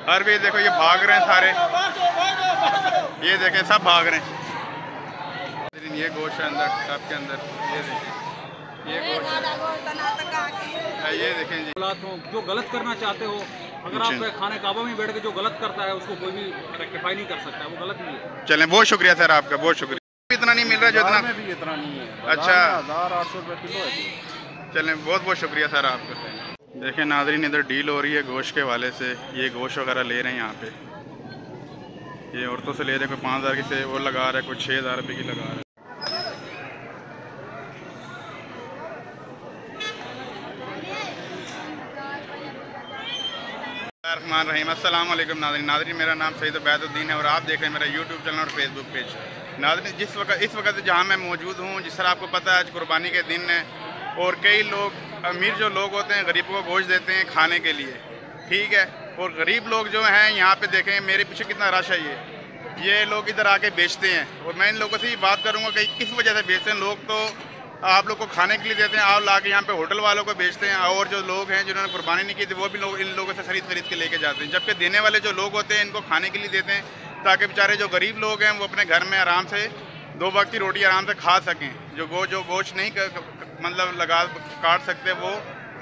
हर वे देखो ये भाग रहे हैं सारे, ये देखें सब भाग रहे हैं। ये गोश्त है अंदर टब के अंदर, ये देखें ये गोश्त है, ये देखें जी। जो गलत करना चाहते हो, अगर आप खाने काबा में बैठ के जो गलत करता है उसको कोई भी रेक्टिफाई नहीं कर सकता है, वो गलत नहीं है। चलें, बहुत शुक्रिया सर आपका, बहुत शुक्रिया। इतना नहीं मिल रहा जो इतना में भी इतना नहीं है। अच्छा 1800 रुपये किलो है। चलें, बहुत बहुत शुक्रिया सर आपका। देखें नाज़रीन, इधर डील हो रही है गोश्त के वाले से, ये गोश्त वगैरह ले रहे हैं यहाँ पे, ये औरतों से ले रहे हैं, कोई 5000 की से वो लगा रहा है, कोई 6000 रुपये की लगा रहा है। रहमान रहीम, अस्सलाम वालेकुम नाज़रीन, मेरा नाम सईद उबैदुद्दीन है और आप देख रहे हैं मेरा यूट्यूब चैनल और फेसबुक पेज। नाज़रीन, इस वक्त जहाँ मैं मौजूद हूँ, जिस तरह आपको पता है आज कुर्बानी के दिन है और कई लोग अमीर जो लोग होते हैं गरीबों को गोश्त देते हैं खाने के लिए, ठीक है, और गरीब लोग जो हैं यहाँ पे देखें मेरे पीछे कितना रश है, ये लोग इधर आके बेचते हैं और मैं इन लोगों से ही बात करूँगा कि किस वजह से बेचते हैं। लोग तो आप लोग को खाने के लिए देते हैं, आप ला के यहाँ पे होटल वालों को बेचते हैं, और जो लोग हैं जिन्होंने कुर्बानी नहीं की थी वो भी लोग इन लोगों से खरीद के लेके जाते हैं, जबकि देने वाले जो लोग होते हैं इनको खाने के लिए देते हैं ताकि बेचारे जो गरीब लोग हैं वो अपने घर में आराम से 2 वक्त की रोटी आराम से खा सकें। जो गोश्त नहीं मतलब काट सकते वो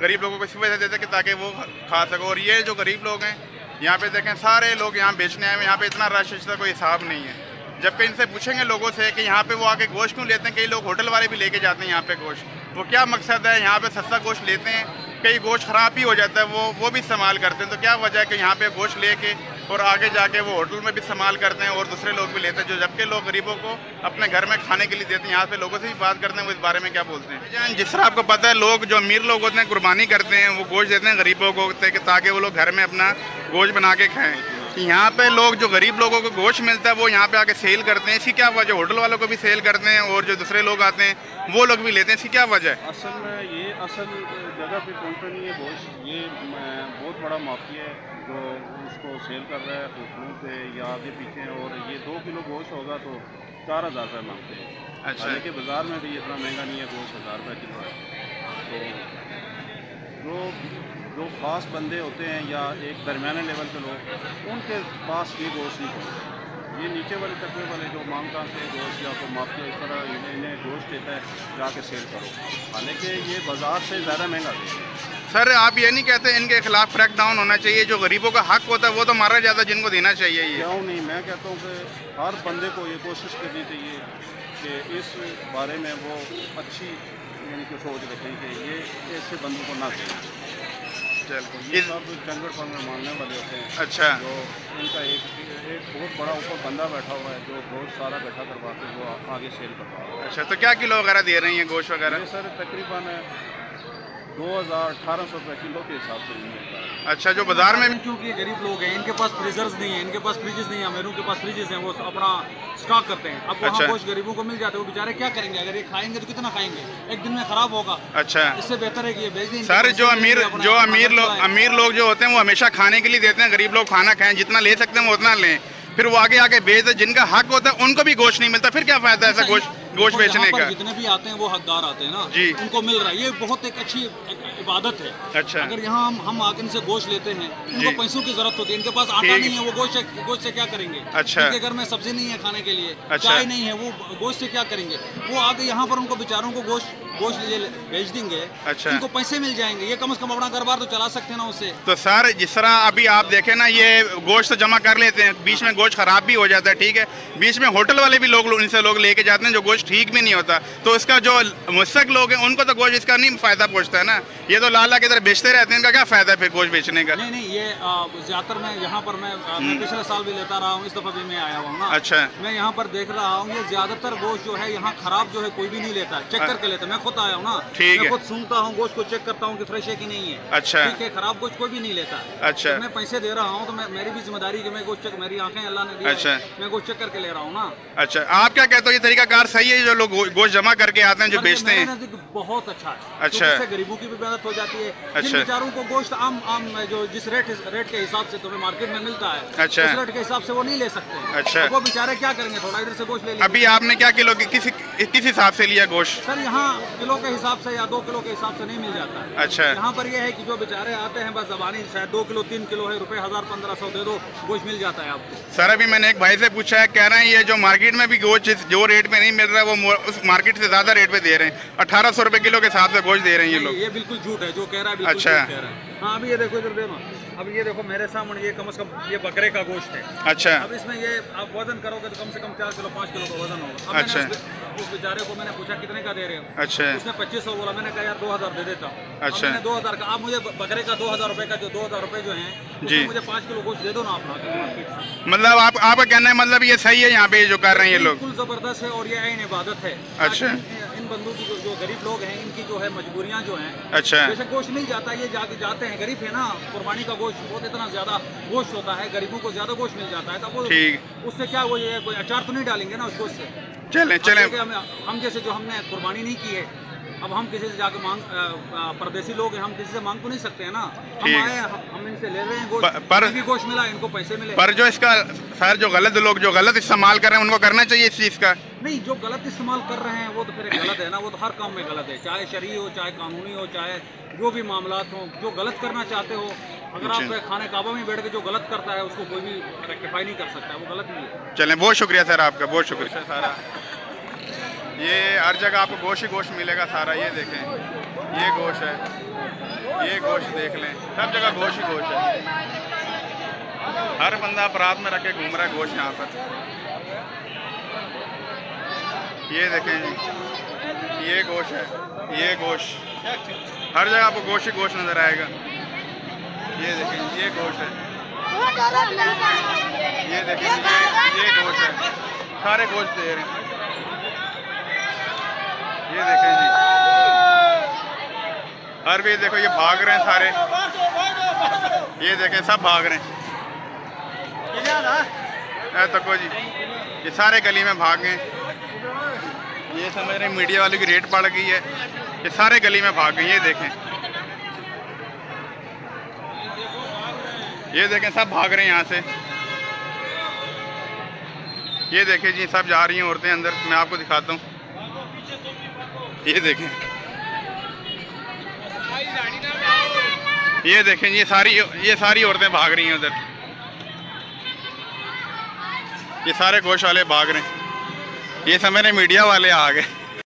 गरीब लोगों को इसी वजह से देते कि ताकि वो खा सको। और ये जो गरीब लोग हैं यहाँ पे देखें सारे लोग यहाँ बेचने आए हैं, यहाँ पे इतना रश इसका कोई हिसाब नहीं है। जबकि इनसे पूछेंगे लोगों से कि यहाँ पे वो आके गोश्त क्यों लेते हैं, कई लोग होटल वाले भी लेके जाते हैं यहाँ पे गोश्त, वो क्या मकसद है, यहाँ पे सस्ता गोश्त लेते हैं, कई गोश्त ख़राब भी हो जाता है, वो भी इस्तेमाल करते हैं, तो क्या वजह है कि यहाँ पे गोश्त लेके और आगे जाके वो होटल में भी इस्तेमाल करते हैं और दूसरे लोग भी लेते हैं, जो जबकि लोग गरीबों को अपने घर में खाने के लिए देते हैं। यहाँ पे लोगों से भी बात करते हैं, वो इस बारे में क्या बोलते हैं। जिस तरह आपको पता है लोग जो अमीर लोग होते हैं कुर्बानी करते हैं, वो गोश्त देते हैं गरीबों को ताकि वो लोग घर में अपना गोश्त बना के खाएँ। यहाँ पे लोग जो गरीब लोगों को गोश्त मिलता है वो यहाँ पे आके सेल करते हैं, इसकी क्या वजह? होटल वालों को भी सेल करते हैं और जो दूसरे लोग आते हैं वो लोग भी लेते हैं, इसकी क्या वजह है? असल में ये असल जगह पे पहुँचता नहीं है गोश्त, ये बहुत बड़ा माफिया है जो उसको सेल कर रहा है होटलों पे या आगे पीछे, और ये 2 किलो गोश्त होगा तो 4000 रुपये मांगते हैं। अच्छा, हालांकि बाज़ार में भी इतना महंगा नहीं है गोश्त, 1000 रुपये किलो है। तो जो ख़ास बंदे होते हैं या एक दरमियाने लेवल के लोग, उनके पास ये गोश्त नहीं पहुँचता। ये नीचे वाले तबके वाले जो मांगता है गोश्त या तो माफिया इस तरह इन्हें गोश्त देता है जाके सेल करो, हालांकि ये बाज़ार से ज़्यादा महंगा देते हैं। सर आप ये नहीं कहते इनके खिलाफ क्रैक डाउन होना चाहिए, जो गरीबों का हक होता है वो तो मारा जाता है, जिनको देना चाहिए ये? क्यों नहीं, मैं कहता हूँ कि हर बंदे को ये कोशिश करनी चाहिए कि इस बारे में वो अच्छी यानी कि सोच रखें कि ये ऐसे बंदों को ना दें। ये सब जंगल फल में मानने वाले होते हैं। अच्छा, जो इनका एक बहुत बड़ा ऊपर बंदा बैठा हुआ है जो गोश्त सारा बैठा करवा के वो आगे सेल करता है। अच्छा, तो क्या किलो वगैरह दे रही हैं गोश्त वगैरह? सर तकरीबन 2000-1800 रुपये किलो के हिसाब से मिलता है। अच्छा, जो बाजार में क्योंकि गरीब लोग हैं, इनके पास फ्रीजर्स नहीं है, इनके पास फ्रिजेस नहीं है, अमीरों के पास फ्रिजेस हैं, वो अपना स्टॉक करते हैं। अब वहाँ गोश्त गरीबों को मिल जाता है, वो बेचारे क्या करेंगे? अगर ये खाएंगे तो कितना खाएंगे, एक दिन में खराब होगा। अच्छा, इससे बेहतर है कि ये बेच दें। सर जो अमीर लोग जो होते हैं वो हमेशा खाने के लिए देते हैं, गरीब लोग खाना खाएं, जितना ले सकते हैं वो उतना लें, फिर वो आगे बेच दें। जिनका हक होता है उनको भी गोश्त नहीं मिलता, फिर क्या फायदा है ऐसा गोश्त बेचने का? जितने भी आते हैं वो हकदार आते हैं ना जी, उनको मिल रहा है, ये बहुत एक अच्छी इबादत है। अच्छा, अगर यहाँ हम आके इनसे गोश्त लेते हैं, इनको पैसों की जरूरत होती है, इनके पास आटा नहीं है, वो गोश्त से क्या करेंगे? अच्छा, उनके घर में सब्जी नहीं है खाने के लिए, चाय नहीं है, वो गोश्त से क्या करेंगे? वो आगे यहाँ पर उनको बेचारों को गोश्त बेच देंगे। अच्छा, उनको पैसे मिल जाएंगे, ये कम से कम अपना कारोबार तो चला सकते हैं ना उससे। तो सर जिस तरह अभी आप देखें ना, ये गोश्त जमा कर लेते हैं, बीच में गोश्त खराब भी हो जाता है, ठीक है, बीच में होटल वाले भी इनसे लोग लेके जाते हैं जो गोश्त ठीक भी नहीं होता, तो इसका जो मुस्तक लोग हैं उनको तो गोश्त इसका नहीं फायदा पहुंचता है ना, ये तो लाला की तरह बेचते रहते हैं, इनका क्या फायदा है फिर गोश्त बेचने का? नहीं, ये ज्यादातर मैं यहाँ पर मैं पिछले साल भी लेता रहा हूँ, इस दफा भी मैं आया हुआ हूँ ना। अच्छा, मैं यहाँ पर देख रहा हूँ ये ज्यादातर गोश्त जो है यहाँ खराब जो है कोई भी नहीं लेता, चेक करके लेता। मैं खुद आया हूँ ना, मैं खुद सूंघता हूँ गोश्त को, चेक करता हूँ कि फ्रेश है कि नहीं है। अच्छा, ठीक है, खराब गोश्त कोई भी नहीं लेता। अच्छा, मैं पैसे दे रहा हूँ तो मेरी भी जिम्मेदारी कि मैं गोश्त चेक, मेरी आंखें अल्लाह ने दी। अच्छा, मैं गोश्त चेक करके ले रहा हूँ ना। अच्छा, आप क्या कहते हो ये तरीका कार सही है जो लोग गोश्त जमा करके आते हैं जो बेचते हैं? बहुत अच्छा है। अच्छा, गरीबों की भी मदद दिक्कत हो जाती है। जिन बेचारों को गोश्त आम जो जिस रेट के हिसाब से तुम्हें मार्केट में मिलता है, उस रेट के हिसाब से वो नहीं ले सकते। तो वो बेचारे क्या करेंगे, थोड़ा इधर से गोश्त ले लेंगे। अभी आपने क्या किलो किस हिसाब से लिया गोश्त? सर यहाँ किलो के हिसाब से या 2 किलो के हिसाब से नहीं मिल जाता। अच्छा, यहाँ पर ये है कि जो बेचारे आते हैं बस ज़बानी शायद 2 किलो 3 किलो है, रुपए 1000-1500 दे दो, गोश्त मिल जाता है आपको। सर अभी मैंने एक भाई से पूछा है, कह रहे हैं ये जो मार्केट में भी गोश्त जो रेट में नहीं मिल रहा है वो उस मार्केट से ज्यादा रेट पे दे रहे हैं। 1800 रुपए किलो के हिसाब से गोश्त दे रहे हैं ये लोग। ये बिल्कुल झूठ है जो कह रहा है, बिल्कुल अच्छा कह रहा है। हाँ अभी ये देखो इधर देखो, अब ये देखो मेरे सामने ये कम से कम ये बकरे का गोश्त है। अच्छा, अब इसमें ये आप वजन करोगे तो कम से कम 4 किलो 5 किलो का वजन होगा। अच्छा, उस बेचारे को मैंने पूछा कितने का दे रहे हो? अच्छा, उसने 2500 बोला। मैंने कहा यार 2000 दे देता हूँ। अच्छा, मैंने 2000 का, आप मुझे बकरे का 2000 रुपए का जो 2000 रुपए जो है जी, मुझे 5 किलो गोश्त दे दो ना आप। मतलब आपका कहना है मतलब ये सही है यहाँ पे जो कर रहे हैं ये लोग? बिल्कुल जबरदस्त है और ये आईन इबादत है। अच्छा, इन बंदों की जो गरीब लोग हैं इनकी जो है मजबूरियाँ जो हैं। अच्छा, जैसे गोश्त नहीं जाता, ये जाते हैं गरीब है ना, कुर्बानी का गोश्त बहुत इतना ज्यादा गोश्त होता है, गरीबों को ज्यादा गोश्त मिल जाता है, तब वो उससे क्या वो ये कोई अचार तो नहीं डालेंगे ना उस गोश्त से। चलें हम जैसे जो हमने कुर्बानी नहीं की है, अब हम किसी से जाके मांग, परदेसी लोग हैं, हम किसी से मांग तो नहीं सकते हैं ना। हम आए, हम इनसे ले रहे हैं गोश्त, पर भी गोश्त मिला, इनको पैसे मिले। पर जो इसका सर जो गलत लोग जो गलत इस्तेमाल कर रहे हैं उनको करना चाहिए इस चीज़ का? नहीं, जो गलत इस्तेमाल कर रहे हैं वो तो फिर गलत है ना, वो तो हर काम में गलत है, चाहे शरई हो, चाहे कानूनी हो, चाहे जो भी मामलात हो। जो गलत करना चाहते हो, अगर आप खाने काबा में बैठ के जो गलत करता है उसको कोई भी रेक्टिफाई नहीं कर सकता, वो गलत नहीं है। चलें, बहुत शुक्रिया सर आपका, बहुत शुक्रिया सारा। ये हर जगह आपको गोश्त ही गोश्त मिलेगा सारा। ये देखें, ये गोश्त है, ये गोश्त देख लें, सब जगह गोश्त ही गोश्त है। हर बंदा अपराध में रख के घूम रहा है गोश्त यहाँ पर। ये देखें जी, ये गोश्त है, ये गोश्त, हर जगह आपको गोश्त ही गोश्त नजर आएगा। ये देखें, ये गोश्त है, ये देखें, ये गोश्त है, सारे गोश्त दे रहे हैं। ये देखें जी, हर भी देखो ये भाग रहे हैं सारे। ये देखें सब भाग रहे हैं। तको जी, ये सारे गली में भाग गए। ये समझ रहे हैं मीडिया वालों की रेट पड़ गई है, ये सारे गली में भाग गए। ये देखें, ये देखें सब भाग रहे हैं यहाँ से। ये देखें जी, सब जा रही हैं औरतें अंदर। मैं आपको दिखाता हूँ, ये देखें, ये देखें ये सारी औरतें भाग रही हैं उधर। ये सारे गोश्त वाले भाग रहे हैं। ये समझ रहे मीडिया वाले आ गए।